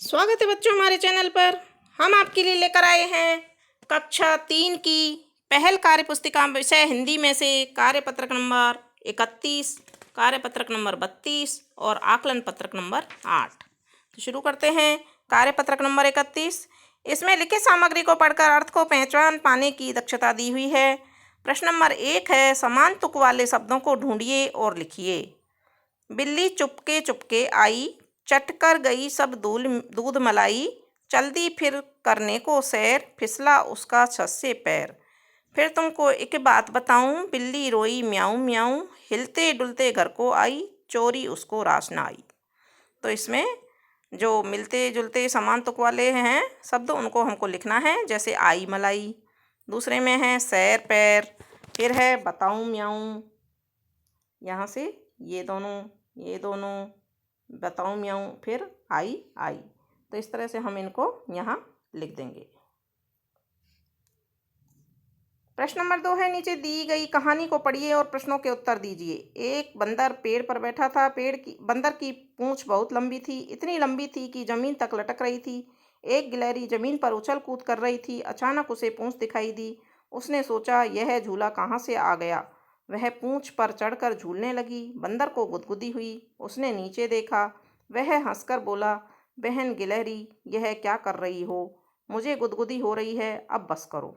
स्वागत है बच्चों हमारे चैनल पर। हम आपके लिए लेकर आए हैं कक्षा 3 की पहल कार्य पुस्तिका विषय हिंदी में से कार्यपत्रक नंबर 31, कार्यपत्रक नंबर 32 और आकलन पत्रक नंबर 8। तो शुरू करते हैं। कार्यपत्रक नंबर 31, इसमें लिखित सामग्री को पढ़कर अर्थ को पहचान पाने की दक्षता दी हुई है। प्रश्न नंबर 1 है, समान तुक वाले शब्दों को ढूंढिए और लिखिए। बिल्ली चुपके चुपके आई, चट कर गई सब दूध मलाई, चल दी फिर करने को सैर, फिसला उसका छत से पैर। फिर तुमको एक बात बताऊं, बिल्ली रोई म्याऊं म्याऊं, हिलते डुलते घर को आई, चोरी उसको रास न आई। तो इसमें जो मिलते जुलते समान तुक वाले हैं शब्द उनको हमको लिखना है, जैसे आई मलाई, दूसरे में है सैर पैर, फिर है बताऊं म्याऊं, यहाँ से ये दोनों बताऊं म्याऊं, फिर आई आई। तो इस तरह से हम इनको यहाँ लिख देंगे। प्रश्न नंबर 2 है, नीचे दी गई कहानी को पढ़िए और प्रश्नों के उत्तर दीजिए। एक बंदर पेड़ पर बैठा था। बंदर की पूंछ बहुत लंबी थी, इतनी लंबी थी कि जमीन तक लटक रही थी। एक गिलहरी जमीन पर उछल कूद कर रही थी। अचानक उसे पूंछ दिखाई दी। उसने सोचा, यह झूला कहाँ से आ गया। वह पूंछ पर चढ़कर झूलने लगी। बंदर को गुदगुदी हुई। उसने नीचे देखा। वह हंसकर बोला, बहन गिलहरी, यह क्या कर रही हो? मुझे गुदगुदी हो रही है, अब बस करो।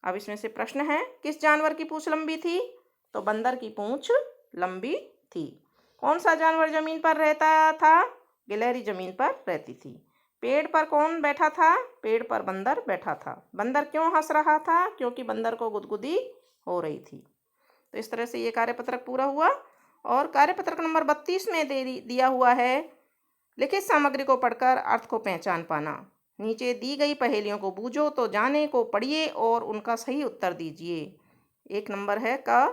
अब इसमें से प्रश्न है, किस जानवर की पूंछ लंबी थी? तो बंदर की पूंछ लंबी थी। कौन सा जानवर जमीन पर रहता था? गिलहरी जमीन पर रहती थी। पेड़ पर कौन बैठा था? पेड़ पर बंदर बैठा था। बंदर क्यों हंस रहा था? क्योंकि बंदर को गुदगुदी हो रही थी। तो इस तरह से ये कार्यपत्रक पूरा हुआ। और कार्यपत्रक नंबर 32 में दिया हुआ है, लिखित सामग्री को पढ़कर अर्थ को पहचान पाना। नीचे दी गई पहेलियों को बूझो तो जाने को पढ़िए और उनका सही उत्तर दीजिए। एक नंबर है का,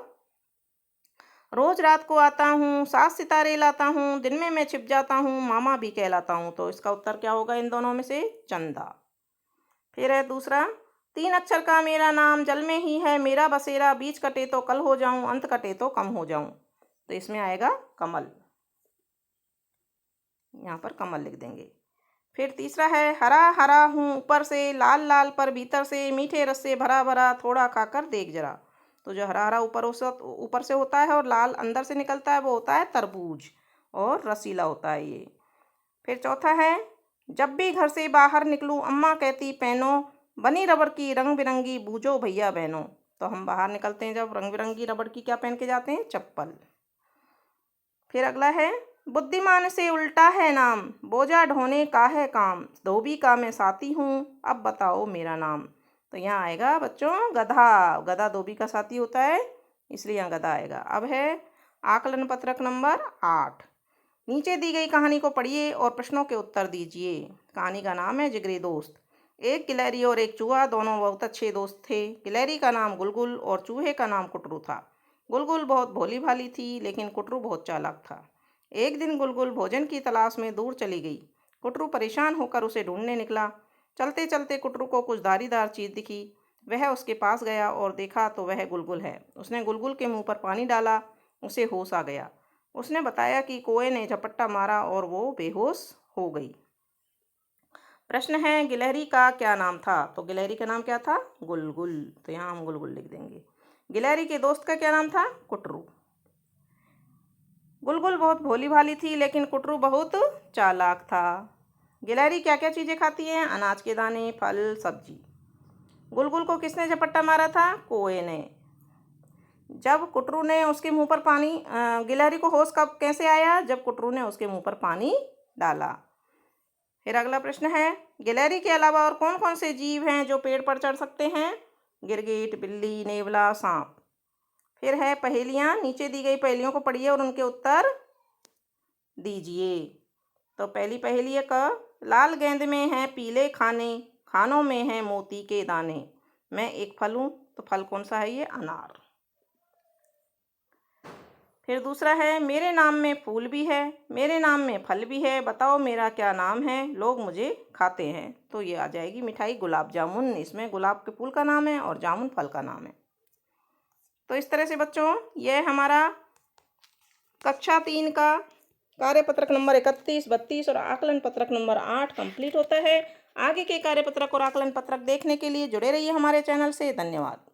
रोज रात को आता हूँ, 7 सितारे लाता हूँ, दिन में मैं छिप जाता हूँ, मामा भी कहलाता हूँ। तो इसका उत्तर क्या होगा इन दोनों में से? चंदा। फिर है दूसरा, 3 अक्षर का मेरा नाम, जल में ही है मेरा बसेरा, बीच कटे तो कल हो जाऊं, अंत कटे तो कम हो जाऊं। तो इसमें आएगा कमल, यहाँ पर कमल लिख देंगे। फिर तीसरा है, हरा हरा हूँ ऊपर से, लाल लाल पर भीतर से, मीठे रस से भरा भरा, थोड़ा खाकर देख जरा। तो जो हरा हरा ऊपर से होता है और लाल अंदर से निकलता है वो होता है तरबूज, और रसीला होता है ये। फिर चौथा है, जब भी घर से बाहर निकलूं अम्मा कहती पहनो, बनी रबड़ की रंग बिरंगी, बूझो भैया बहनों। तो हम बाहर निकलते हैं जब रंग बिरंगी रबड़ की क्या पहन के जाते हैं? चप्पल। फिर अगला है, बुद्धिमान से उल्टा है नाम, बोझा ढोने का है काम, धोबी का मैं साथी हूँ, अब बताओ मेरा नाम। तो यहाँ आएगा बच्चों गधा। गधा धोबी का साथी होता है, इसलिए यहाँ गधा आएगा। अब है आकलन पत्रक नंबर 8। नीचे दी गई कहानी को पढ़िए और प्रश्नों के उत्तर दीजिए। कहानी का नाम है जिगरी दोस्त। एक गिलहरी और एक चूहा, दोनों बहुत अच्छे दोस्त थे। गिलहरी का नाम गुलगुल और चूहे का नाम कुटरू था। गुलगुल बहुत भोली भाली थी, लेकिन कुटरू बहुत चालाक था। एक दिन गुलगुल भोजन की तलाश में दूर चली गई। कुटरू परेशान होकर उसे ढूंढने निकला। चलते चलते कुटरू को कुछ धारीदार चीज़ दिखी। वह उसके पास गया और देखा तो वह गुलगुल है। उसने गुलगुल के मुंह पर पानी डाला। उसे होश आ गया। उसने बताया कि कौए ने झपट्टा मारा और वो बेहोश हो गई। प्रश्न है, गिलहरी का क्या नाम था? तो गिलहरी का नाम क्या था? गुलगुल। तो यहाँ हम गुलगुल लिख देंगे। गिलहरी के दोस्त का क्या नाम था? कुटरू। गुलगुल बहुत भोली भाली थी, लेकिन कुटरू बहुत चालाक था। गिलहरी क्या क्या चीज़ें खाती है? अनाज के दाने, फल, सब्जी। गुलगुल को किसने झपट्टा मारा था? कौए ने। जब कुटरू ने उसके मुंह पर पानी, गिलहरी को होश कब कैसे आया? जब कुटरू ने उसके मुंह पर पानी डाला। फिर अगला प्रश्न है, गिलहरी के अलावा और कौन कौन से जीव हैं जो पेड़ पर चढ़ सकते हैं? गिरगिट, बिल्ली, नेवला, सांप। फिर है पहेलियाँ। नीचे दी गई पहेलियों को पढ़िए और उनके उत्तर दीजिए। तो पहली पहेली है क, लाल गेंद में है पीले खाने, खानों में है मोती के दाने, मैं एक फल हूँ। तो फल कौन सा है? ये अनार। फिर दूसरा है, मेरे नाम में फूल भी है, मेरे नाम में फल भी है, बताओ मेरा क्या नाम है, लोग मुझे खाते हैं। तो ये आ जाएगी मिठाई गुलाब जामुन। इसमें गुलाब के फूल का नाम है और जामुन फल का नाम है। तो इस तरह से बच्चों, यह हमारा कक्षा 3 का कार्यपत्रक नंबर 31, 32 और आकलन पत्रक नंबर 8 कंप्लीट होता है। आगे के कार्यपत्रक और आकलन पत्रक देखने के लिए जुड़े रहिए हमारे चैनल से। धन्यवाद।